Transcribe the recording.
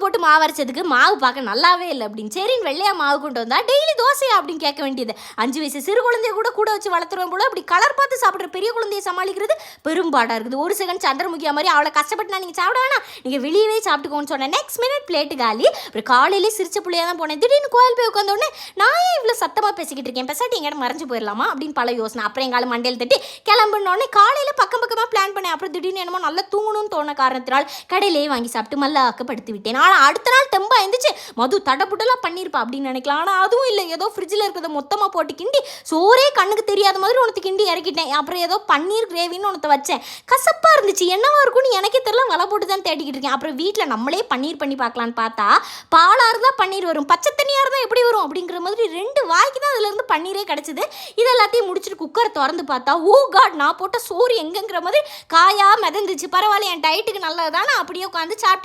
போட்டு மாவு அரைச்சதுக்கு மாவு பார்க்க நல்லாவே இல்லை அப்படின்னு சரின்னு வெள்ளையா மாவு கொண்டு வந்தா டெய்லி தோசையா அப்படின்னு கேட்க வேண்டியது. 5 வயசு சிறு குழந்தைய கூட வச்சு வளர்த்துருவேன் போல. அப்படி கலர் பார்த்து சாப்பிட்ற பெரிய குழந்தைய சமாளிக்கிறது பெரும்பாடா இருக்குது. ஒரு செகண்ட் சந்திரமுகியா மாதிரி அவளை கஷ்டப்பட்டு நான் நீங்கள் சாப்பிட வேணாம், நீங்கள் வெளியவே சாப்பிட்டுக்கோன்னு சொன்னேன். நெக்ஸ்ட் மினிட் பிளேட்டு காலி. அப்புறம் காலையிலே சிரிச்ச புள்ளையாக தான் போனேன். திடீர்னு கோயில் போய் உட்காந்தோடனே நான் ஏன் இவ்வளோ சத்தமாக பேசிக்கிட்டு இருக்கேன், பெசாட்டி எங்கிட்ட மறைஞ்சு போயிடலாமா அப்படின்னு பல யோசனை. அப்புறம் எங்கால மண்டையில் தட்டி கிளம்புனோடனே காலையில் பக்கமாக பிளான் பண்ணேன். அப்புறம் திடீர்னு என்னமோ நல்லா தூங்கணும்னு தோண காரணத்தினால் கடையிலேயே வாங்கி சாப்பிட்டு மல்லாக்கப்படுத்தி விட்டேன். ஆனால் அடுத்த நாள் தெம்பா எழுந்துச்சு மது தடப்புட்டெல்லாம் பண்ணியிருப்பா அப்படின்னு நினைக்கலாம். ஆனால் அதுவும் இல்லை, ஏதோ ஃப்ரிட்ஜில் இருக்கிறத மொத்தமாக போட்டு கிண்டி சோறே கண்ணுக்கு தெரியாத மாதிரி உனக்கு கிண்டி இறக்கிட்டேன். அப்புறம் ஏதோ பன்னீர் கிரேவின்னு உனத்தை வச்சேன், கசப்பாக இருந்துச்சு. என்னவா இருக்கும்னு எனக்கே தெரியல, வலை போட்டு தான் தேடிக்கிட்டு இருக்கேன். அப்புறம் வீட்டில் நம்மளே பன்னீர் பண்ணி பார்க்கலான்னு பார்த்தா பாலாக இருந்தால் பன்னீர் வரும், பச்சை தண்ணியாக இருந்தால் எப்படி வரும் அப்படிங்கிற மாதிரி 2 வாய்க்கு தான் அதுலேருந்து பன்னீரே கிடச்சிது. இது எல்லாத்தையும் முடிச்சுட்டு குக்கரை திறந்து பார்த்தா ஓ காட், நான் போட்ட சோறு எங்கங்கிற மாதிரி காயாக மிதந்துச்சு. பரவாயில்ல, என் டயட்டுக்கு நல்லது தானே அப்படியே உட்காந்து சாப்பிட்டு